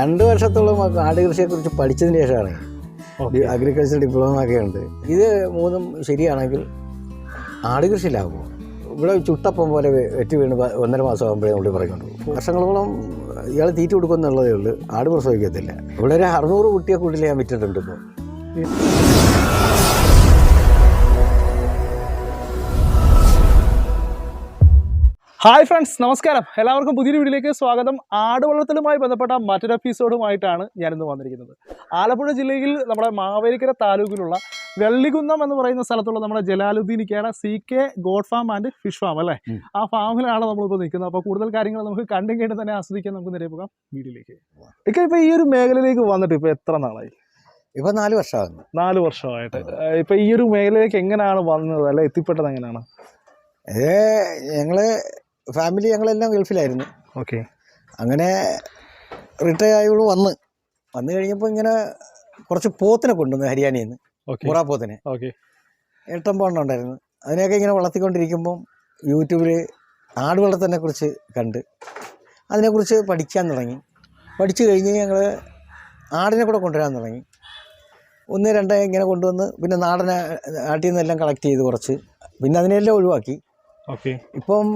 2 വർഷത്തോളം ആട് കൃഷിയെക്കുറിച്ച് പഠിച്ചതിന് ശേഷമാണ് അഗ്രികൾച്ചർ ഡിപ്ലോമ ഒക്കെ ഉണ്ട്. ഇത് 3 ശരിയാണെങ്കിൽ ആട് കൃഷി ലാഭമോ. ഇവിടെ ചുട്ടപ്പം പോലെ വെറ്റി വീണ് 1.5 മാസം ആകുമ്പോഴേ ഉള്ളിൽ പറയുന്നുള്ളൂ. വർഷങ്ങളോളം ഇയാൾ തീറ്റ കൊടുക്കുന്നുള്ളതേ ഉള്ളൂ, ആട് പ്രസവിക്കത്തില്ല. ഇവിടെ ഒരു 600 കുട്ടിയെ കൂടുതൽ ഞാൻ വിറ്റിട്ടുണ്ട്. ഇപ്പോൾ ഹായ് ഫ്രണ്ട്സ്, നമസ്കാരം. എല്ലാവർക്കും പുതിയൊരു വീഡിയോയിലേക്ക് സ്വാഗതം. ആട് വളർത്തലുമായി ബന്ധപ്പെട്ട മറ്റൊരു എപ്പിസോഡുമായിട്ടാണ് ഞാനിന്ന് വന്നിരിക്കുന്നത്. ആലപ്പുഴ ജില്ലയിൽ നമ്മുടെ മാവേലിക്കര താലൂക്കിലുള്ള വെള്ളികുന്നം എന്ന് പറയുന്ന സ്ഥലത്തുള്ള നമ്മുടെ ജലാലുദ്ദീനിക്കാണ് CK God farm and fish farm അല്ലേ. ആ ഫാമിലാണ് നമ്മളിപ്പോൾ നിൽക്കുന്നത്. അപ്പോൾ കൂടുതൽ കാര്യങ്ങൾ നമുക്ക് കണ്ടും കേട്ട് തന്നെ ആസ്വദിക്കാൻ നമുക്ക് നേരെ പോകാം വീഡിയോയിലേക്ക്. ഇപ്പോൾ ഈ ഒരു മേഖലയിലേക്ക് വന്നിട്ട് ഇപ്പോൾ എത്ര നാളായി? ഇപ്പോൾ 4 വർഷമാകുന്നു. 4 വർഷമായിട്ട്. ഇപ്പോൾ ഈ ഒരു മേഖലയിലേക്ക് എങ്ങനെയാണ് വന്നത്, അല്ലെ എത്തിപ്പെട്ടത് എങ്ങനെയാണ്? ഞങ്ങളെല്ലാം ഗൾഫിലായിരുന്നു. ഓക്കെ. അങ്ങനെ റിട്ടയർ ആയോളൂ വന്നു കഴിഞ്ഞപ്പോൾ ഇങ്ങനെ കുറച്ച് പോത്തിനെ കൊണ്ടുവന്നു ഹരിയാനയിൽ നിന്ന്. മുറാപ്പോത്തിനെ 8 പോണ്ട് ഉണ്ടായിരുന്നു. അതിനെയൊക്കെ ഇങ്ങനെ വളർത്തിക്കൊണ്ടിരിക്കുമ്പം യൂട്യൂബിൽ ആട് വളർത്തലിനെ കുറിച്ച് കണ്ട് അതിനെക്കുറിച്ച് പഠിക്കാൻ തുടങ്ങി. പഠിച്ചു കഴിഞ്ഞ് ഞങ്ങൾ ആടിനെ കൂടെ കൊണ്ടുവരാൻ തുടങ്ങി. 1, 2 ഇങ്ങനെ കൊണ്ടുവന്ന് പിന്നെ നാട്ടിൽ നിന്നെല്ലാം കളക്ട് ചെയ്ത് കുറച്ച് പിന്നെ അതിനെല്ലാം ഒഴിവാക്കി. ഇപ്പം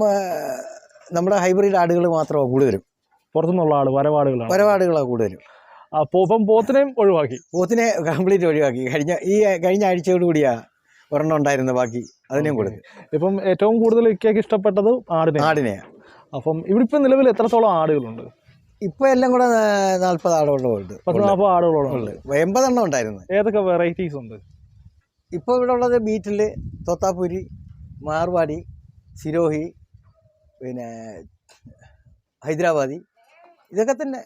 നമ്മുടെ ഹൈബ്രിഡ് ആടുകൾ മാത്രമാണ് കൂടുതലും. പുറത്തുനിന്നുള്ള വരവാടുകളാണ് കൂടുതലും. അപ്പം പോത്തിനെയും ഒഴിവാക്കി, പോത്തിനെ കംപ്ലീറ്റ് ഒഴിവാക്കി. കഴിഞ്ഞ ആഴ്ചയോടുകൂടിയാണ് ഒരെണ്ണം ഉണ്ടായിരുന്നത്, ബാക്കി അതിനെയും കൊടുത്തു. ഇപ്പം ഏറ്റവും കൂടുതൽ ഇക്കയ്ക്ക് ഇഷ്ടപ്പെട്ടത് ആടിനെയാണ്. അപ്പം ഇവിടെ ഇപ്പം നിലവിൽ എത്രത്തോളം ആടുകളുണ്ട്? ഇപ്പം എല്ലാം കൂടെ 40 ആടുകളുണ്ട്. 40 ആടുകളുണ്ട്. 80 എണ്ണം ഉണ്ടായിരുന്നു. ഏതൊക്കെ വെറൈറ്റീസ് ഉണ്ട്? ഇപ്പോൾ ഇവിടെ ഉള്ളത് ബീറ്റിൽ, തോത്താപ്പൂരി, മാർവാടി, സിരോഹി, പിന്നെ ഹൈദരാബാദി, ഇതൊക്കെ തന്നെ.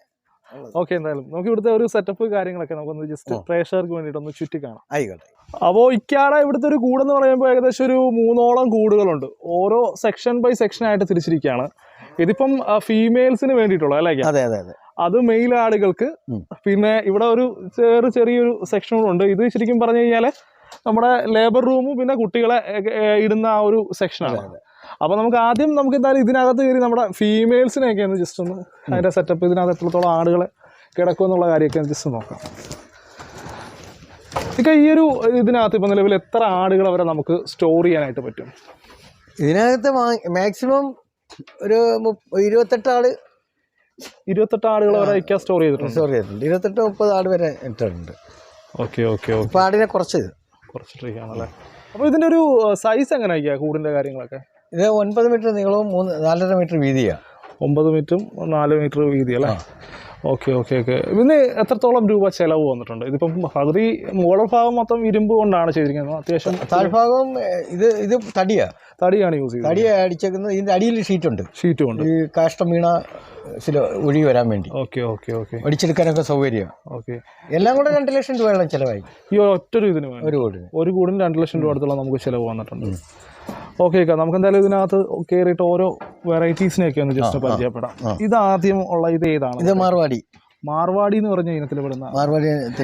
ഓക്കെ, എന്തായാലും നമുക്ക് ഇവിടുത്തെ ഒരു സെറ്റപ്പ് കാര്യങ്ങളൊക്കെ നമുക്കൊന്ന് ജസ്റ്റ് പ്രേക്ഷകർക്ക് വേണ്ടിയിട്ടൊന്ന് ചുറ്റി കാണാം. ആയിക്കോട്ടെ. അപ്പോൾ ഇക്കാടെ ഇവിടുത്തെ ഒരു കൂടെന്ന് പറയുമ്പോൾ ഏകദേശം ഒരു 3ഓളം കൂടുകളുണ്ട്. ഓരോ സെക്ഷൻ ബൈ സെക്ഷൻ ആയിട്ട് തിരിച്ചിരിക്കുകയാണ്. ഇതിപ്പം ഫീമെയിൽസിന് വേണ്ടിയിട്ടുള്ള അല്ലേ? അതെ അതെ അതെ. അത് മെയിൽ ആടുകൾക്ക്. പിന്നെ ഇവിടെ ഒരു ചെറിയൊരു സെക്ഷനുണ്ട്. ഇത് ശരിക്കും പറഞ്ഞു കഴിഞ്ഞാൽ നമ്മുടെ ലേബർ റൂമും പിന്നെ കുട്ടികളെ ഇടുന്ന ആ ഒരു സെക്ഷനാണ്. അപ്പോൾ നമുക്ക് ആദ്യം എന്തായാലും ഇതിനകത്ത് കയറി നമ്മുടെ ഫീമെയിൽസിനെയൊക്കെ ഒന്ന് ജസ്റ്റ് ഒന്ന് അതിൻ്റെ സെറ്റപ്പ്, ഇതിനകത്ത് എത്രത്തോളം ആടുകളെ കിടക്കുമെന്നുള്ള കാര്യമൊക്കെ ജസ്റ്റ് നോക്കാം. ഇപ്പം ഈ ഒരു ഇതിനകത്ത് ഇപ്പം നിലവിൽ എത്ര ആടുകൾ വരെ നമുക്ക് സ്റ്റോർ ചെയ്യാനായിട്ട് പറ്റും? ഇതിനകത്ത് മാക്സിമം ഒരു 28 ആടുകൾ വരെ ഇക്ക സ്റ്റോർ ചെയ്തിട്ടുണ്ട്. 28-30 ആട് വരെ ഇട്ടിട്ടുണ്ട്. ഓക്കെ. ഇപ്പോൾ ആടിനെ കുറച്ചിട്ടിരിക്കുകയാണല്ലേ. അപ്പോൾ ഇതിൻ്റെ ഒരു സൈസ് എങ്ങനെയൊക്കെയാണ് കൂടിൻ്റെ കാര്യങ്ങളൊക്കെ? ഇത് 9 മീറ്റർ നീളവും 4.5 മീറ്റർ വീതിയാണ്. 9 മീറ്ററും 4 മീറ്റർ വീതി അല്ലേ? ഓക്കെ. ഇതിന് എത്രത്തോളം രൂപ ചിലവ് വന്നിട്ടുണ്ട്? ഇതിപ്പം പകുതി മുകൾ ഭാഗം മൊത്തം ഇരുമ്പ് കൊണ്ടാണ് ചെയ്തിരിക്കുന്നത്. അത്യാവശ്യം താഴ്ഭാഗം ഇത് തടിയാണ് യൂസ് ചെയ്തത്. തടി അടിച്ചേക്കുന്നത്. ഇതിൻ്റെ അടിയിൽ ഷീറ്റും ഉണ്ട്. ഈ കാഷ്ടം വീണ ഒഴി വരാൻ വേണ്ടി. ഓക്കെ. അടിച്ചെടുക്കാനൊക്കെ സൗകര്യം. ഓക്കെ. എല്ലാം കൂടെ 2 ലക്ഷം രൂപയോളം ചിലവായി. ഈ ഒറ്റൊരു ഇതിന് ഒരു കൂടിന് 2 ലക്ഷം രൂപ അടുത്തുള്ള നമുക്ക് ചിലവ് വന്നിട്ടുണ്ട്. ഓക്കെ. നമുക്ക് എന്തായാലും ഇതിനകത്ത് കയറിയിട്ട് ഓരോ വെറൈറ്റീസിനെയൊക്കെ ഒന്ന് ജസ്റ്റ് പരിചയപ്പെടാം. ഇത് ആദ്യം ഉള്ള ഇത് ഏതാണ്? ഇത് മാർവാടി എന്ന് പറഞ്ഞ ഇനത്തിൽ പെടുന്ന.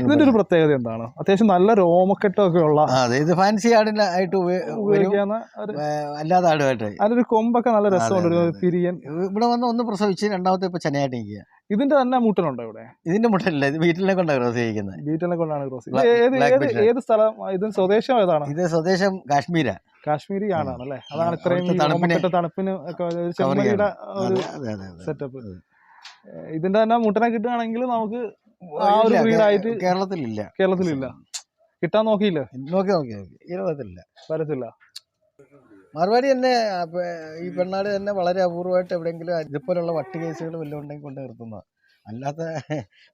ഇതിന്റെ ഒരു പ്രത്യേകത എന്താണ്? അത്യാവശ്യം നല്ല രോമക്കെട്ടൊക്കെ ഉള്ള, ഇത് ഫാൻസി ആടിനായിട്ട് ഉപയോഗിക്കാവുന്ന അല്ലാതെ ആടുമായിട്ട്. അതിന്റെ ക്കൊമ്പൊക്കെ നല്ല രസമുണ്ട്. പിരിയൻ ഇവിടെ വന്ന് ഒന്ന് പ്രസവിച്ച് രണ്ടാമത്തെ ഇപ്പൊ ചെനയായിട്ട് നിൽക്കുക. ഇതിന്റെ തന്നെ മുട്ടനുണ്ടോ ഇവിടെ? ഇതിന്റെ മുട്ടനില്ല, ഇത് വീട്ടിലെ കൊണ്ടാണ് ക്രോസ് ചെയ്യിക്കുന്നത്. വീട്ടിലെ കൊണ്ടാണ് ക്രോസ്. ഏത് സ്ഥലം? ഇത് സ്വദേശം ഏതാണ്? ഇത് സ്വദേശം കാശ്മീരി ആണല്ലേ? അതാണ് ഇത്രയും തണുപ്പിന് ചെമ്മരിയുടെ ഒരു സെറ്റപ്പ്. ഇതിന്റെ തന്നെ മുട്ടനെ കിട്ടുകയാണെങ്കിൽ നമുക്ക് ആ ഒരു ബ്രീഡായിട്ട് കേരളത്തിലില്ല. കിട്ടാൻ നോക്കിയില്ല. വരത്തില്ല. മാർവാടി തന്നെ ഈ പെണ്ണാട് തന്നെ വളരെ അപൂർവമായിട്ട് എവിടെയെങ്കിലും ഇതുപോലുള്ള വട്ട് കേസുകൾ വല്ലതും ഉണ്ടെങ്കിൽ കൊണ്ട് നിർത്തുന്നതാണ്. അല്ലാത്ത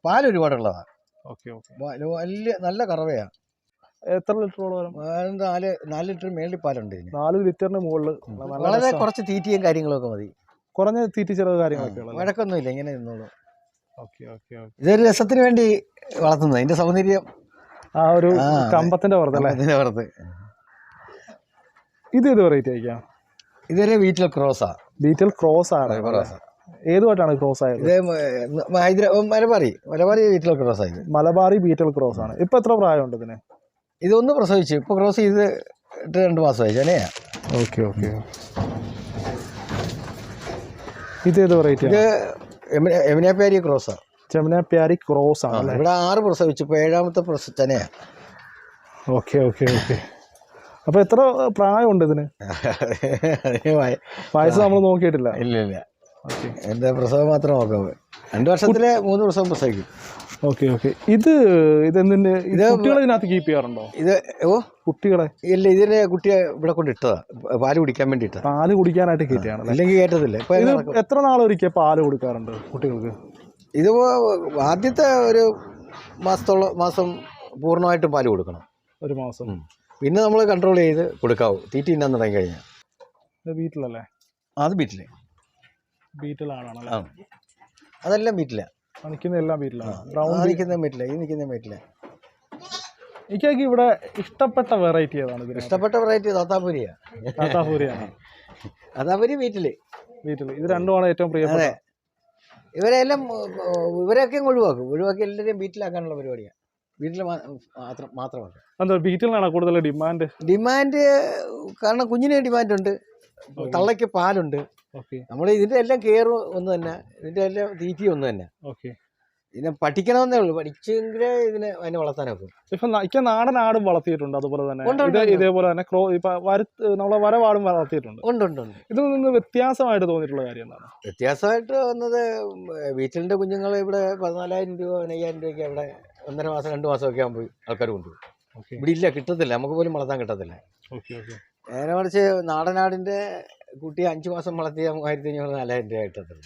പാൽ ഒരുപാടുള്ളതാണ്. വലിയ നല്ല കറവയാണ്. എത്ര ലിറ്ററോളം? 4 ലിറ്റർ മേളിൽ പാലുണ്ട്. 4 ലിറ്ററിന് മുകളിൽ. വളരെ കുറച്ച് തീറ്റയും കാര്യങ്ങളൊക്കെ മതി. കുറഞ്ഞ തീറ്റ ചെറുത് കാര്യങ്ങളൊക്കെ. വഴക്കൊന്നുമില്ല, ഇങ്ങനെ നിന്നോളൂ. ഓക്കെ. ഇതൊരു രസത്തിന് വേണ്ടി വളർത്തുന്നത്. അതിന്റെ സൗന്ദര്യം ആ ഒരു കമ്പത്തിന്റെ പുറത്ത്. ഇത് വെറൈറ്റി ആയിരിക്കാം. ഇതൊരു ബീറ്റൽ ക്രോസ് ആണ്. ഏതുമായിട്ടാണ് ക്രോസ് ആയത്? മലബാറി ബീറ്റൽ ക്രോസ് ആയത്. മലബാറി ബീറ്റൽ ക്രോസ് ആണ്. ഇപ്പൊ എത്ര പ്രായമുണ്ട് ഇതിന്? ഇതൊന്ന് പ്രസവിച്ചു. ഇപ്പൊ ക്രോസ് ചെയ്ത് 2 മാസമായി. ചെനയാ. ഓക്കെ. ഇതേത് വെറൈറ്റി? ഇത് എമിനാപ്പേരി ക്രോസാണ്. ജമുന പ്യാരി ക്രോസ് ആണ്. ഇവിടെ 6 പ്രസവിച്ചു, ഇപ്പോൾ 7ാമത്തെ പ്രസവത്തനെയാണ്. Okay okay okay. അപ്പോൾ എത്ര പ്രായമുണ്ട് ഇതിന്? വയസ്സ് നമ്മൾ നോക്കിയിട്ടില്ല. ഇല്ല. എൻ്റെ പ്രസവം മാത്രം നോക്കാം. 2 വർഷത്തിലെ 3 പ്രസവം പ്രസവിക്കും. Okay okay. ഇതെന്തിൻ്റെ കുട്ടികളെ ഇതിനകത്ത് കീപ്പ് ചെയ്യാറുണ്ടോ? ഇത് കുട്ടികളെ ഇല്ല, ഇതിൻ്റെ കുട്ടിയെ ഇവിടെ കൊണ്ട് ഇട്ടതാ, പാല് കുടിക്കാൻ വേണ്ടിയിട്ട്. പാല് കുടിക്കാനായിട്ട് കയറ്റിയാണ്, അല്ലെങ്കിൽ കയറ്റത്തില്ല. ഇത് എത്ര നാളൊരിക്കൽ പാല് കൊടുക്കാറുണ്ട് കുട്ടികൾക്ക്? ഇത് ആദ്യത്തെ ഒരു മാസം പൂർണ്ണമായിട്ടും പാല് കൊടുക്കണം, 1 മാസം. പിന്നെ നമ്മൾ കൺട്രോൾ ചെയ്ത് കൊടുക്കാവൂ, തീറ്റി തിന്നാൻ തുടങ്ങി കഴിഞ്ഞാൽ. വീട്ടിലല്ലേ? അത് ബീറ്റിലാണല്ലേ? അതെല്ലാം ബീറ്റില്ല. നിൽക്കുന്നതെല്ലാം ബീറ്റിലാണ്. നിൽക്കുന്ന ബീറ്റില്ല, ഈ നിൽക്കുന്ന ബീറ്റില്ല. എനിക്ക് ഇവിടെ ഇഷ്ടപ്പെട്ട വെറൈറ്റി ഏതാണ്? ഇഷ്ടപ്പെട്ട വെറൈറ്റി താത്താപൂരിയാണ്. താത്താപൂരി വീട്ടിൽ ഇത് രണ്ടുമാണ് ഏറ്റവും പ്രിയപ്പെട്ട. ഇവരെയൊക്കെ ഒഴിവാക്കി എല്ലാവരെയും വീട്ടിലാക്കാനുള്ള പരിപാടിയാണ്. വീട്ടിൽ മാത്രമാണ്. എന്താ വീട്ടിലാണ് കൂടുതൽ ഡിമാൻഡ്? കാരണം കുഞ്ഞിന് ഡിമാൻഡുണ്ട്, തള്ളയ്ക്ക് പാലുണ്ട്. നമ്മൾ ഇതിന്റെ എല്ലാം കെയർ ഒന്ന് തന്നെ, ഇതിന്റെ എല്ലാം തീറ്റി ഒന്ന് തന്നെ. ഇതിനെ പഠിക്കണമെന്നേ ഉള്ളൂ, പഠിച്ചെങ്കിലേ അതിനെ വളർത്താനൊക്കെ. ഇപ്പൊ നാടൻ ആടും വളർത്തിയിട്ടുണ്ട്, അതുപോലെ തന്നെ ഇതേപോലെ തന്നെ നമ്മളെ വരവാടും വളർത്തിയിട്ടുണ്ട്. ഉണ്ട്. ഇതിൽ നിന്ന് വ്യത്യാസമായിട്ട് തോന്നിയിട്ടുള്ള കാര്യം എന്താണ്? വ്യത്യാസമായിട്ട് വന്നത്, വീട്ടിലിന്റെ കുഞ്ഞുങ്ങൾ ഇവിടെ 14,000 രൂപ 15,000 രൂപയ്ക്ക് അവിടെ 1.5 മാസം 2 മാസമൊക്കെ ആകുമ്പോൾ ആൾക്കാർ കൊണ്ടുപോകും. ഇവിടെ ഇല്ല, കിട്ടത്തില്ല, നമുക്ക് പോലും വളർത്താൻ കിട്ടത്തില്ല. നേരെ മറിച്ച് നാടനാടിന്റെ കുട്ടി 5 മാസം വളർത്തിയ 3,500-4,000 രൂപ കിട്ടത്തില്ല.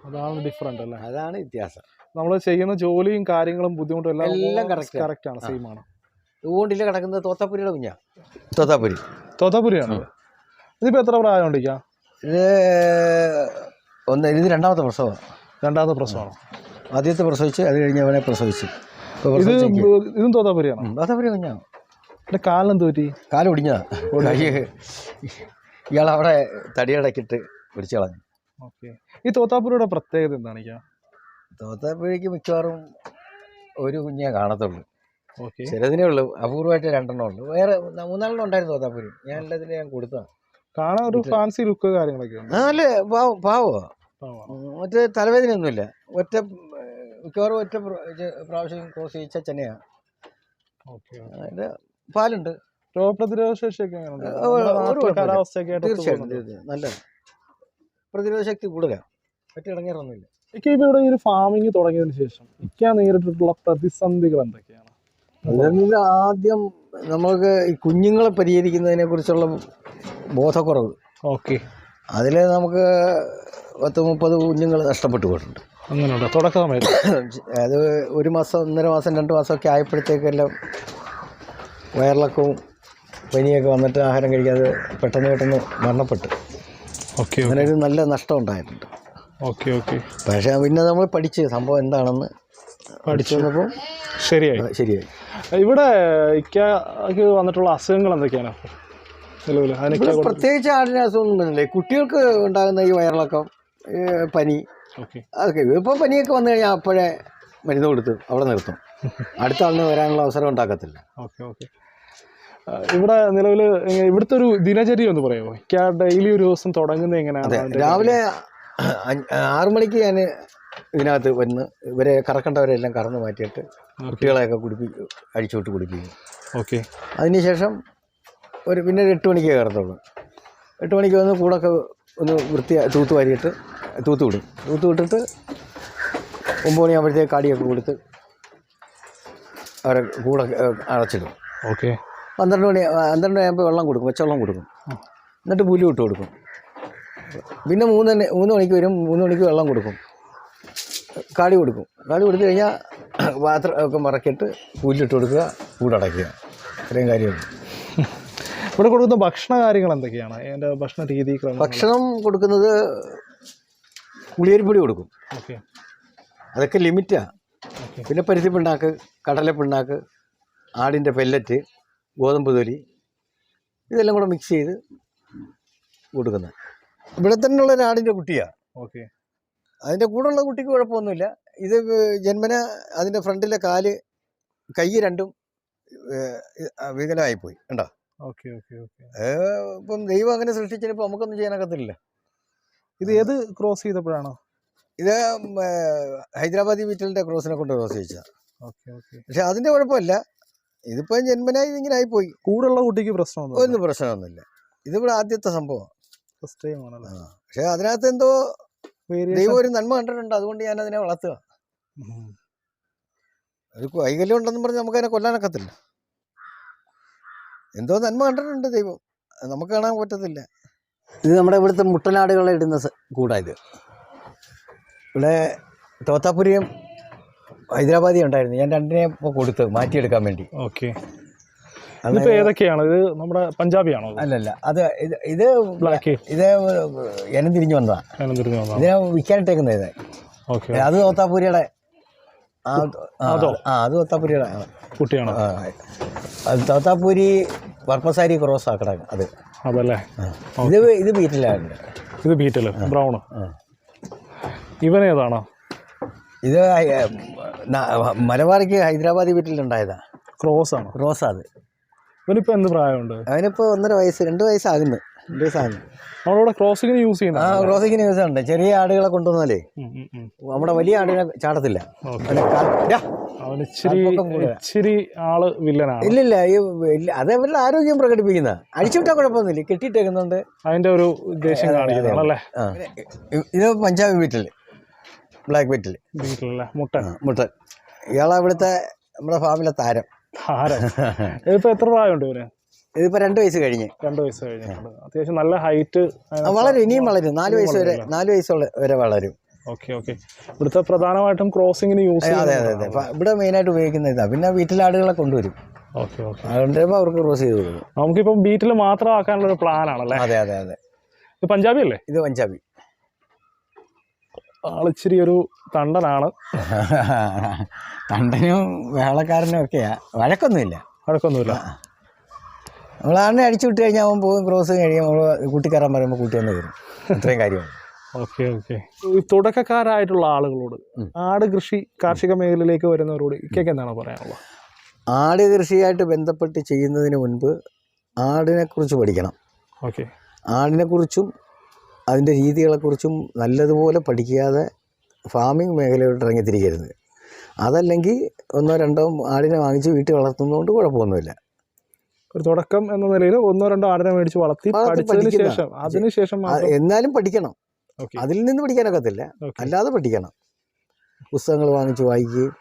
അതാണ് ഡിഫറൻറ്റ് അല്ലേ? അതാണ് വ്യത്യാസം. നമ്മൾ ചെയ്യുന്ന ജോലിയും കാര്യങ്ങളും ബുദ്ധിമുട്ടും എല്ലാം കറക്റ്റ് ആണ്, സെയിം ആണ്. ഇതുകൊണ്ടില്ല കിടക്കുന്നത് തോത്താപ്പുരിയുടെ കുഞ്ഞാ. തോത്താപ്പുരിയാണ്. ഇതിപ്പോ എത്ര പ്രായം? ഇത് 2ാമത്തെ പ്രസവമാണ്. 2ാമത്തെ പ്രസവമാണ്. ആദ്യത്തെ പ്രസവിച്ച് അത് കഴിഞ്ഞ് അവനെ പ്രസവിച്ചു. ഇതും തോത്താപ്പുരിയാണ്. തോത്താപ്പുരി കുഞ്ഞാണ്. കാലിനെന്ത് പറ്റി? കാല് ഒടിഞ്ഞതാ. ഇയാളവിടെ തടിയടക്കിട്ട് പിടിച്ചു കളഞ്ഞു. ഈ തോത്താപ്പുരിയുടെ പ്രത്യേകത എന്താണ്? തോത്താപ്പുരിക്ക് മിക്കവാറും ഒരു കുഞ്ഞേ കാണത്തുള്ളൂ, ചിലതിനേ ഉള്ളൂ, അപൂർവമായിട്ട് 2 ഉള്ളൂ. വേറെ 3-4 ഉണ്ടായിരുന്നു തോത്താപ്പുരി. ഞാൻ എല്ലാത്തിനും ഞാൻ കൊടുത്തതാണ്. കാണാൻ ഒരു ഫാൻസി ലുക്ക് കാര്യങ്ങളൊക്കെ നല്ല പാവോ. മറ്റേ തലവേദനയൊന്നുമില്ല. മിക്കവാറും ഒറ്റ പ്രാവശ്യം ക്രോസ് ചെയ്യിച്ച ചെന്നൈയാണ്. അതിന്റെ പാലുണ്ട്. രോഗപ്രതിരോധ ശേഷിയൊക്കെ തീർച്ചയായിട്ടും നല്ല പ്രതിരോധ ശക്തി കൂടുതലാണ്. പറ്റിയിടങ്ങാറൊന്നുമില്ല. ഇവിടെ ഈ ഒരു ഫാമിങ് തുടങ്ങിയതിന് ശേഷം നേരിട്ടിട്ടുള്ള പ്രതിസന്ധികൾ എന്തൊക്കെയാണ്? അതിൽ ആദ്യം നമുക്ക് ഈ കുഞ്ഞുങ്ങളെ പരിഹരിക്കുന്നതിനെ കുറിച്ചുള്ള ബോധക്കുറവ്. അതിൽ നമുക്ക് 10-30 കുഞ്ഞുങ്ങൾ നഷ്ടപ്പെട്ടു പോയിട്ടുണ്ട്. അങ്ങനെയുണ്ട് തുടക്കമായിട്ട്. അത് 1 മാസം 1.5 മാസം 2 മാസമൊക്കെ ആയപ്പോഴത്തേക്കെല്ലാം വയറിളക്കവും പനിയൊക്കെ വന്നിട്ട് ആഹാരം കഴിക്കാതെ പെട്ടെന്ന് മരണപ്പെട്ടു. അങ്ങനെ ഒരു നല്ല നഷ്ടം ഉണ്ടായിട്ടുണ്ട്. പക്ഷേ പിന്നെ നമ്മൾ പഠിച്ച് സംഭവം എന്താണെന്ന് പഠിച്ചു വന്നപ്പോൾ ശരിയായി. ഇവിടെ വന്നിട്ടുള്ള അസുഖങ്ങൾ എന്തൊക്കെയാണ്? പ്രത്യേകിച്ച് ആടിന് അസുഖമൊന്നുമില്ലേ. കുട്ടികൾക്ക് ഉണ്ടാകുന്ന ഈ വയറിളക്കം, പനി, അതൊക്കെ. ഇപ്പോൾ പനിയൊക്കെ വന്നു കഴിഞ്ഞാൽ അപ്പോഴേ മരുന്ന് കൊടുത്ത് അവിടെ നിർത്തും. അടുത്ത ആളിന് വരാനുള്ള അവസരം ഉണ്ടാക്കത്തില്ല. ഇവിടെ നിലവിൽ ഇവിടുത്തെ ഒരു ദിനചര്യ ഒന്ന് പറയുമോ? ഡെയിലി ഒരു ദിവസം തുടങ്ങുന്നത് എങ്ങനെയാണ്? രാവിലെ 6 മണിക്ക് ഞാൻ ഇതിനകത്ത് വന്ന് ഇവരെ കറക്കേണ്ടവരെല്ലാം കറന്ന് മാറ്റിയിട്ട് കുട്ടികളെയൊക്കെ അഴിച്ചുവിട്ട് കുടിപ്പിക്കും. അതിനുശേഷം പിന്നെ ഒരു 8 മണിക്കേ കയറത്തുള്ളൂ. 8 മണിക്ക് വന്ന് കൂടൊക്കെ ഒന്ന് തൂത്ത് വാരിയിട്ട് തൂത്ത് വിട്ടിട്ട് 9 മണിയാകുമ്പോഴത്തേക്ക് കാടിയൊക്കെ കൊടുത്ത് അവരെ കൂടൊക്കെ അടച്ചിടും. 12 മണിയാകുമ്പോൾ വെള്ളം കൊടുക്കും, പച്ചവെള്ളം കൊടുക്കും. എന്നിട്ട് പുല്ല് ഇട്ട് കൊടുക്കും. പിന്നെ 3 മണിക്ക് വരും. 3 മണിക്ക് വെള്ളം കൊടുക്കും, കാടി കൊടുക്കും. കാടി കൊടുത്തു കഴിഞ്ഞാൽ പാത്രം ഒക്കെ മറക്കിയിട്ട് പുല്ലിട്ട് കൊടുക്കുക, കൂടടയ്ക്കുക. ഇത്രയും കാര്യമുള്ളൂ. ഇവിടെ കൊടുക്കുന്ന ഭക്ഷണ കാര്യങ്ങൾ എന്തൊക്കെയാണ്? അതിൻ്റെ ഭക്ഷണ രീതി? ഭക്ഷണം കൊടുക്കുന്നത് പുളിയരിപ്പൊടി കൊടുക്കും. അതൊക്കെ ലിമിറ്റാണ്. പിന്നെ പരുത്തി പിണ്ണാക്ക്, കടല പിണ്ണാക്ക്, ആടിൻ്റെ പെല്ലറ്റ്, ഗോതമ്പ് തൊലി, ഇതെല്ലാം കൂടെ മിക്സ് ചെയ്ത് കൊടുക്കുന്നത്. ഇവിടെ തന്നെയുള്ള ഒരു ആടിൻ്റെ കുട്ടിയാണ്. അതിൻ്റെ കൂടെയുള്ള കുട്ടിക്ക് കുഴപ്പമൊന്നുമില്ല. ഇത് ജന്മന അതിൻ്റെ ഫ്രണ്ടിലെ കൈ രണ്ടും വികലമായിപ്പോയി. കണ്ടോ? ഇപ്പം ദൈവം അങ്ങനെ സൃഷ്ടിച്ചപ്പോൾ നമുക്കൊന്നും ചെയ്യാനൊക്കത്തില്ല. ഇത് ഏത് ക്രോസ് ചെയ്തപ്പോഴാണോ? ഇത് ഹൈദരാബാദി ബീറ്റലിൻ്റെ ക്രോസിനെ കൊണ്ട് ക്രോസ് ചെയ്യിച്ചതാണ്. Okay okay. പക്ഷെ അതിൻ്റെ കുഴപ്പമില്ല, ഇതിപ്പോൾ ജന്മനായി ഇതിങ്ങനെ ആയിപ്പോയി. കൂടുള്ള കുട്ടിക്ക് പ്രശ്നമൊന്നും ഒന്നും പ്രശ്നമൊന്നുമില്ല. ഇതിവിടെ ആദ്യത്തെ സംഭവം. ഫസ്റ്റ് ടൈം ആണല്ലോ. പക്ഷെ അതിനകത്ത് എന്തോ ദൈവം ഒരു നന്മ കണ്ടിട്ടുണ്ട്, അതുകൊണ്ട് ഞാൻ അതിനെ വളർത്തുക. ഒരു വൈകല്യം ഉണ്ടെന്നും പറഞ്ഞ് നമുക്കതിനെ കൊല്ലാനൊക്കത്തില്ല. എന്തോ നന്മ കണ്ടിട്ടുണ്ട് ദൈവം, നമുക്ക് കാണാൻ പറ്റത്തില്ല. ഇത് നമ്മുടെ ഇവിടുത്തെ മുട്ടനാടുകളെ ഇടുന്ന കൂടായത്. ഇവിടെ തോത്താപുരിയും ഹൈദരാബാദി ഉണ്ടായിരുന്നു, ഞാൻ രണ്ടിനെ ഇപ്പോൾ കൊടുത്ത് മാറ്റിയെടുക്കാൻ വേണ്ടി. ഓക്കെ. ഏതൊക്കെയാണ് ഇത്? നമ്മുടെ പഞ്ചാബിയാണോ? അല്ലല്ല, അത് ഇത് ബ്ലാക്ക്. ഇത് ഇനം തിരിഞ്ഞു വന്നതാണ്, ഇതിനെ വിൽക്കാനിട്ടേക്കുന്നത്. ഇത് അത് തോത്താപുരിയുടെ അത് തോത്താപുരിയുടെ കുട്ടിയാണ്. അത് തോത്താപുരി പർപ്പസാരി ക്രോസ് ആക്കണം അത്. അതല്ലേ? ഇത് ബീറ്റിലാണ്. ഇത് ബീറ്റൽ ബ്രൗൺ. ഇവനേതാണോ? ഇത് മലബാറിക്ക് ഹൈദരാബാദി ബീറ്റിലുണ്ടായതാ. ക്രോസ് ആണ്. ക്രോസാ അത്. ഇവനിപ്പോ എന്ത് പ്രായമുണ്ട്? അവനിപ്പോ 1.5 വയസ്സ്, 2 വയസ്സാകുന്നു. 2 വയസ്സാകുന്നു. നമ്മളിവിടെ ക്രോസിങ്ങിന് യൂസ് ചെയ്യുന്ന ക്രോസിങ്ങിന് യൂസ് ഉണ്ട്. ചെറിയ ആടുകളെ കൊണ്ടുവന്നാലേ നമ്മുടെ വലിയ ആടിനെ ചാടത്തില്ല. ഇച്ചിരി ആള് വില്ലനാണ്. ഇല്ലില്ല, അത് അവരുടെ ആരോഗ്യം പ്രകടിപ്പിക്കുന്ന. അഴിച്ചുവിട്ടാൽ കുഴപ്പമൊന്നുമില്ല, കെട്ടിയിട്ടേക്കുന്നുണ്ട്. അതിന്റെ ഒരു ഉദ്ദേശം കാണിക്കുന്നതാണല്ലേ. ഇത് പഞ്ചാബി ബീറ്റൽ, ബ്ലാക്ക് ബീറ്റൽ. മുട്ടൻ. ഇയാളെ ഇവിടുത്തെ നമ്മുടെ ഫാമിലെ താരം. ഇതിപ്പോ എത്ര പ്രായമുണ്ട് ഇവന്? ഇതിപ്പോ 2 വയസ്സ് കഴിഞ്ഞ്. 2 വയസ്സ് കഴിഞ്ഞിട്ടുണ്ട്. അത്യാവശ്യം നല്ല ഹൈറ്റ് വളരും, ഇനിയും വളരും. 4 വയസ്സ് വരെ, 4 വയസ്സ് വരെ വളരും. Okay okay. ഇവിടുത്തെ പ്രധാനമായിട്ടും ക്രോസിങ്ങിന് യൂസ് ചെയ്യുന്നത്. അതെ അതെ അതെ, ഇവിടെ മെയിനായിട്ട് ഉപയോഗിക്കുന്ന ഇതാ. പിന്നെ വീട്ടിലെ ആടുകളെ കൊണ്ടുവരും. Okay okay. അതുകൊണ്ട് അവർക്ക് ക്രോസ് ചെയ്ത് കൊടുക്കും. നമുക്കിപ്പം ബീറ്റിൽ മാത്രമാക്കാനുള്ള ഒരു പ്ലാൻ ആണല്ലേ? അതെ അതെ അതെ. ഇത് പഞ്ചാബി അല്ലേ? ഇത് പഞ്ചാബി. ആളിച്ചിരി ഒരു തണ്ടനാണ്. തണ്ടനും വേളക്കാരനും ഒക്കെയാ. വഴക്കൊന്നുമില്ല. നമ്മളാടിനെ അടിച്ചു വിട്ട് കഴിഞ്ഞാൽ അവൻ പോകും. ക്രോസ് കഴിയുമ്പോൾ നമ്മൾ കൂട്ടിക്കയറാൻ പറയുമ്പോൾ കൂട്ടി വന്ന് വരും. ഇത്രയും കാര്യമാണ്. Okay okay. തുടക്കക്കാരായിട്ടുള്ള ആളുകളോട്, ആട് കൃഷി കാർഷിക മേഖലയിലേക്ക് വരുന്നവരോട് ഇക്കൊക്കെ എന്താണ് പറയാനുള്ളത്? ആട് കൃഷിയായിട്ട് ബന്ധപ്പെട്ട് ചെയ്യുന്നതിന് മുൻപ് ആടിനെക്കുറിച്ച് പഠിക്കണം. ഓക്കെ. ആടിനെക്കുറിച്ചും അതിൻ്റെ രീതികളെക്കുറിച്ചും നല്ലതുപോലെ പഠിക്കാതെ ഫാമിംഗ് മേഖലയോട്ട് ഇറങ്ങിത്തിരിക്കരുത്. അതല്ലെങ്കിൽ 1-2 ആടിനെ വാങ്ങിച്ച് വീട്ടിൽ വളർത്തുന്നതുകൊണ്ട് കുഴപ്പമൊന്നുമില്ല. ഒരു തുടക്കം എന്ന നിലയിൽ 1-2 ആടിനെ മേടിച്ച് വളർത്തി അതിനുശേഷം എന്നാലും പഠിക്കണം. അതിൽ നിന്ന് പഠിക്കാനൊക്കത്തില്ല, അല്ലാതെ പഠിക്കണം. പുസ്തകങ്ങൾ വാങ്ങിച്ച് വായിക്കുകയും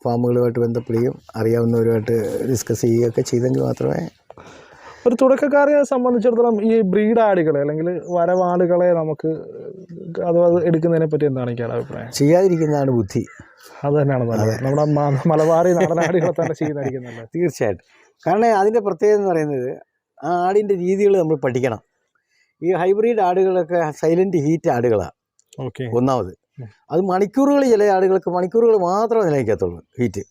ഫാമുകളുമായിട്ട് ബന്ധപ്പെടുകയും അറിയാവുന്നവരുമായിട്ട് ഡിസ്കസ് ചെയ്യുകയൊക്കെ ചെയ്തെങ്കിൽ മാത്രമേ. ഒരു തുടക്കക്കാരെ സംബന്ധിച്ചിടത്തോളം ഈ ബ്രീഡ് ആടുകളെ അല്ലെങ്കിൽ വരവാടുകളെ നമുക്ക് അത് എടുക്കുന്നതിനെ പറ്റി എന്താണ് എനിക്ക് അഭിപ്രായം? ചെയ്യാതിരിക്കുന്നതാണ് ബുദ്ധി. അത് തന്നെയാണ് നല്ലത്. നമ്മുടെ മലബാറി നാടനാടുകളെ തന്നെ ചെയ്യുന്നതായിരിക്കും. തീർച്ചയായിട്ടും. കാരണം അതിൻ്റെ പ്രത്യേകത എന്ന് പറയുന്നത് ആ ആടിൻ്റെ രീതികൾ നമ്മൾ പഠിക്കണം. ഈ ഹൈബ്രിഡ് ആടുകളൊക്കെ സൈലൻറ്റ് ഹീറ്റ് ആടുകളാണ്. ഓക്കെ. ഒന്നാമത് അത് മണിക്കൂറുകൾ, ചില ആടുകൾക്ക് മണിക്കൂറുകൾ മാത്രമേ നിലനിൽക്കത്തുള്ളൂ ഹീറ്റ്.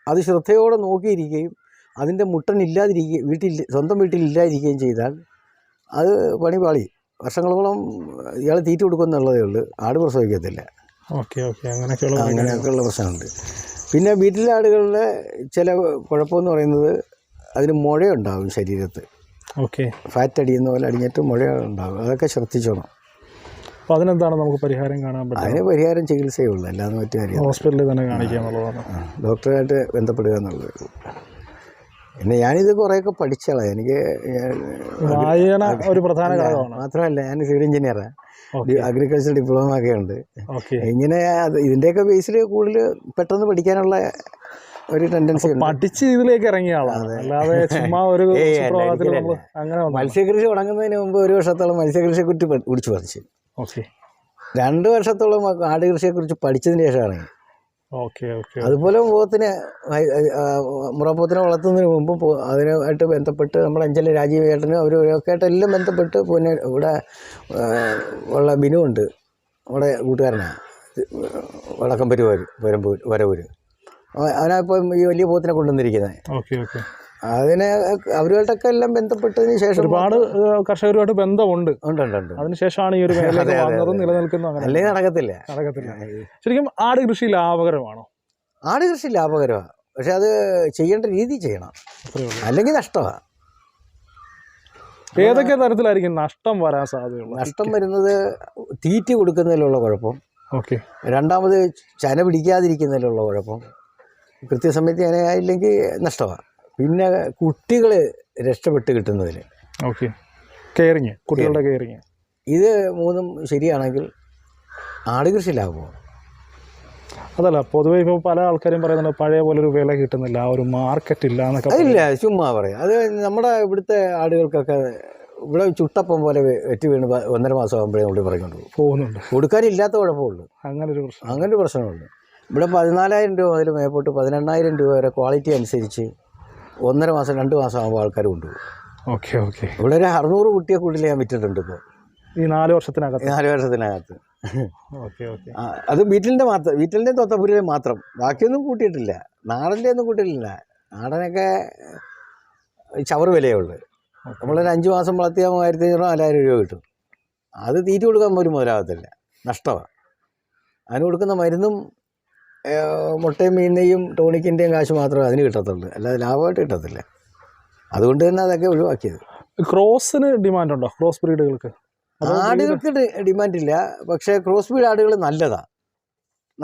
അത് ശ്രദ്ധയോടെ നോക്കിയിരിക്കുകയും അതിൻ്റെ മുട്ടൻ ഇല്ലാതിരിക്കുകയും സ്വന്തം വീട്ടിലില്ലാതിരിക്കുകയും ചെയ്താൽ അത് പണി പാളി. വർഷങ്ങളോളം ഇയാൾ തീറ്റ കൊടുക്കുമെന്നുള്ളതേ ഉള്ളൂ, ആട് പ്രസവിക്കത്തില്ല. Okay okay. അങ്ങനെയൊക്കെയുള്ള പ്രശ്നമുണ്ട്. പിന്നെ വീട്ടിലെ ആടുകളുടെ ചില കുഴപ്പമെന്ന് പറയുന്നത് അതിന് മുഴയുണ്ടാകും ശരീരത്ത്. ഓക്കെ. ഫാറ്റ് അടിയുന്ന പോലെ അടിഞ്ഞിട്ട് മുഴയുണ്ടാകും. അതൊക്കെ ശ്രദ്ധിച്ചോണം. അപ്പോൾ അതിനെന്താണ് നമുക്ക് പരിഹാരം കാണാൻ പറ്റും? അതിന് പരിഹാരം ചികിത്സയേ ഉള്ളൂ, അല്ലാതെ മറ്റു കാര്യം ഹോസ്പിറ്റലിൽ തന്നെ കാണിക്കുക എന്നുള്ളതാണ്. ഡോക്ടറായിട്ട് ബന്ധപ്പെടുക എന്നുള്ളത്. പിന്നെ ഞാനിത് കുറേയൊക്കെ പഠിച്ചോളാം. എനിക്ക് വായന ഒരു പ്രധാന ഘടകമാണ്. മാത്രമല്ല ഞാൻ സിവിൽ എഞ്ചിനീയറാണ്, അഗ്രികൾച്ചർ ഡിപ്ലോമ ഒക്കെ ഉണ്ട്. ഇങ്ങനെ ഇതിൻ്റെയൊക്കെ ബേസിൽ കൂടുതൽ പെട്ടെന്ന് പഠിക്കാനുള്ള ഒരു ടെൻഡൻസി ഉണ്ട്. പഠിച്ച് ഇതിലേക്ക് ഇറങ്ങിയ ആളാണ്, അല്ലാതെ ചുമ്മാ ഒരു അങ്ങനെ. മത്സ്യകൃഷി തുടങ്ങുന്നതിന് മുമ്പ് 1 വർഷത്തോളം മത്സ്യകൃഷിയെക്കുറിച്ച് കുറിച്ച് പഠിച്ചു. ഓക്കെ. 2 വർഷത്തോളം ആട് കൃഷിയെക്കുറിച്ച് പഠിച്ചതിന് ശേഷമാണ്. Okay okay. അതുപോലെ മുറപ്പോത്തിനെ വളർത്തുന്നതിന് മുമ്പ് അതിനായിട്ട് ബന്ധപ്പെട്ട് നമ്മുടെ അഞ്ചൽ രാജീവ് ഏട്ടനും അവരൊക്കെ ആയിട്ട് എല്ലാം ബന്ധപ്പെട്ട് പിന്നെ ഇവിടെ ഉള്ള ബിനുണ്ട്, നമ്മുടെ കൂട്ടുകാരനാണ്, വടക്കമ്പരി വരവൂര്. അവനായിപ്പം ഈ വലിയ പോത്തിനെ കൊണ്ടുവന്നിരിക്കുന്നത്. Okay okay. അതിനെ അവരുമായിട്ടൊക്കെ എല്ലാം ബന്ധപ്പെട്ടതിന് ശേഷം ഒരുപാട് കർഷകരുമായിട്ട് ബന്ധമുണ്ട്. അതിനുശേഷമാണ് ഈ ഒരു നിലനിൽക്കുന്നത്. അല്ലെങ്കിൽ നടക്കത്തില്ല. ശരിക്കും ആട് കൃഷി ലാഭകരമാണോ? ആട് കൃഷി ലാഭകരമാണ്, പക്ഷെ അത് ചെയ്യേണ്ട രീതി ചെയ്യണം, അല്ലെങ്കിൽ നഷ്ടമാണ്. ഏതൊക്കെ തരത്തിലായിരിക്കും നഷ്ടം വരാൻ സാധ്യതയുള്ളത്? നഷ്ടം വരുന്നത് തീറ്റ കൊടുക്കുന്നതിലുള്ള കുഴപ്പം, ഓക്കെ. രണ്ടാമത് ചന പിടിക്കാതിരിക്കുന്നതിലുള്ള കുഴപ്പം. കൃത്യസമയത്ത് ചനയായില്ലെങ്കിൽ നഷ്ടമാണ്. പിന്നെ കുട്ടികൾ രക്ഷപ്പെട്ട് കിട്ടുന്നതിൽ. ഓക്കെ. കെയറിങ്, കുട്ടികളുടെ കെയറിങ്, ഇത് മൂന്നും ശരിയാണെങ്കിൽ ആട് കൃഷി ലാഭമാണ്. അതല്ല, പൊതുവെ ഇപ്പോൾ പല ആൾക്കാരും പറയുന്നുണ്ട് പഴയ പോലെ ഒരു വില കിട്ടുന്നില്ല, ആ ഒരു മാർക്കറ്റ് ഇല്ല എന്നൊക്കെ. അതില്ല, ചുമ്മാ പറയാം. അത് നമ്മുടെ ഇവിടുത്തെ ആടുകൾക്കൊക്കെ ഇവിടെ ചുട്ടപ്പം പോലെ വെറ്റി വീണ് 1.5 മാസം ആകുമ്പോഴേ ഇവിടെ പറഞ്ഞുകൊണ്ട് പോകുന്നുണ്ട്. കൊടുക്കാനില്ലാത്ത കുഴപ്പമുള്ളൂ. അങ്ങനൊരു പ്രശ്നമുള്ളൂ. ഇവിടെ 14,000 രൂപ മുതൽ മേപ്പോട്ട് 18,000 രൂപ വരെ ക്വാളിറ്റി അനുസരിച്ച് 1.5 മാസം 2 മാസം ആകുമ്പോൾ ആൾക്കാർ കൊണ്ടുപോകും. ഓക്കെ. ഓക്കെ. ഇവിടെ ഒരു 600 കുട്ടിയെ കൂടുതൽ ഞാൻ വിറ്റിട്ടുണ്ട് ഇപ്പോൾ ഈ 4 വർഷത്തിനകത്ത്. 4 വർഷത്തിനകത്ത്. ഓക്കെ. ഓക്കെ. അത് വീട്ടിലിൻ്റെ തൊത്തപ്പുരിലെ മാത്രം, ബാക്കിയൊന്നും കൂട്ടിയിട്ടില്ല. നാടൻ്റെ ഒന്നും കൂട്ടിയിട്ടില്ല. നാടനൊക്കെ ചവറ് വിലയുള്ളൂ. നമ്മളൊരു 5 മാസം വളർത്തിയാൽ 3,500-4,000 രൂപ കിട്ടും. അത് തീറ്റ കൊടുക്കാൻ പോലും മുതലാകത്തില്ല, നഷ്ടമാണ്. അതിന് കൊടുക്കുന്ന മരുന്നും മുട്ടയും മീനിൻ്റെയും ടോണിക്കിൻ്റെയും കാശ് മാത്രമേ അതിന് കിട്ടത്തുള്ളൂ, അല്ലാതെ ലാഭമായിട്ട് കിട്ടത്തില്ല. അതുകൊണ്ട് തന്നെ അതൊക്കെ ഒഴിവാക്കിയത്. ക്രോസിന് ഡിമാൻഡ് ഉണ്ടോ? ക്രോസ് ബ്രീഡുകൾക്ക്? ആടുകൾക്ക് ഡിമാൻഡില്ല, പക്ഷേ ക്രോസ് ബ്രീഡ് ആടുകൾ നല്ലതാണ്.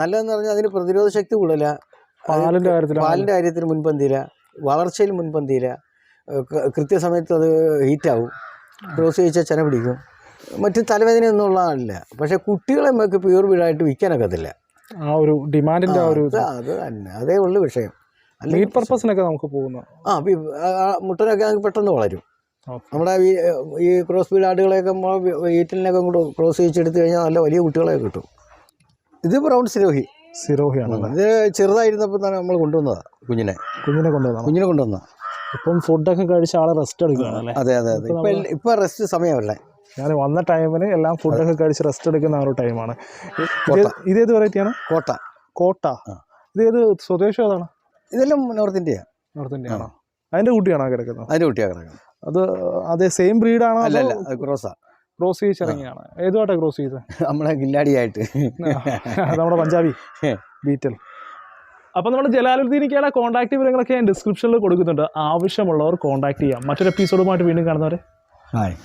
നല്ലതെന്ന് പറഞ്ഞാൽ അതിന് പ്രതിരോധ ശക്തി കൂടുതലാണ്. പാലിൻ്റെ കാര്യത്തിൽ മുൻപന്തിയില്ല, വളർച്ചയിൽ മുൻപന്തിയില്ല. കൃത്യസമയത്ത് അത് ഹീറ്റാവും. ക്രോസ് ചെയ്യിച്ചാൽ ചന പിടിക്കും. മറ്റ് തലവേദനയൊന്നും ഉള്ളതല്ല. പക്ഷേ കുട്ടികളെ നമുക്ക് പ്യൂർ ബ്രീഡായിട്ട് വിൽക്കാനൊക്കത്തില്ല. ആ ഒരു ഡിമാൻഡിൻ്റെ ആ ഒരു അത് തന്നെ, അതേ ഉള്ളു വിഷയം. മീറ്റ് പർപ്പസിനൊക്കെ നമുക്ക് പോകുന്ന മുട്ടനൊക്കെ പെട്ടെന്ന് വളരും. നമ്മുടെ ഈ ക്രോസ് ബ്രീഡ് ആടുകളെയൊക്കെ നമ്മൾ വീട്ടിലിനൊക്കെ കൂടെ ക്രോസ് ചെയ്യിച്ചെടുത്ത് കഴിഞ്ഞാൽ നല്ല വലിയ കുട്ടികളെ കിട്ടും. ഇത് ബ്രൗൺ സിരോഹിയാണ്. ഇത് ചെറുതായിരുന്നപ്പോൾ തന്നെ നമ്മൾ കൊണ്ടുവന്നതാണ്. കുഞ്ഞിനെ കൊണ്ടുവന്ന. ഇപ്പം ഫുഡൊക്കെ കഴിച്ച് ആളെ റെസ്റ്റ് എടുക്കുകയാണ്. അതെ. ഇപ്പം റെസ്റ്റ് സമയമല്ലേ. ഞാൻ വന്ന ടൈമിന് എല്ലാം ഫുഡൊക്കെ കഴിച്ച് റെസ്റ്റ് എടുക്കുന്ന ആ ഒരു ടൈമാണ്. ഇതേത് വെറൈറ്റിയാണ്? കോട്ട. ഇതേത് സ്വദേശം ഏതാണ്? ഇതെല്ലാം നോർത്ത് ഇന്ത്യ ആണോ? അതിൻ്റെ കുട്ടിയാണോ കിടക്കുന്നത്? അതിൻ്റെ കുട്ടിയാണ് കിടക്കുന്നത്. അത് അതേ സെയിം ബ്രീഡാണോ? അല്ല, ക്രോസ് ചെയ്തിറങ്ങിയാണ്. ഏതുമായിട്ടാണ് ക്രോസ് ചെയ്തത്? നമ്മളെ ഗില്ലാടിയായിട്ട്, നമ്മുടെ പഞ്ചാബി ബീറ്റൽ. അപ്പോൾ നമ്മുടെ ജലാലുദ്ദീനിക്കയുടെ കോൺടാക്ട് വിവരങ്ങളൊക്കെ ഞാൻ ഡിസ്ക്രിപ്ഷനിൽ കൊടുക്കുന്നുണ്ട്. ആവശ്യമുള്ളവർ കോൺടാക്ട് ചെയ്യാം. മറ്റൊരു എപ്പിസോഡുമായിട്ട് വീണ്ടും കാണുന്നവരെ. ഹായ്.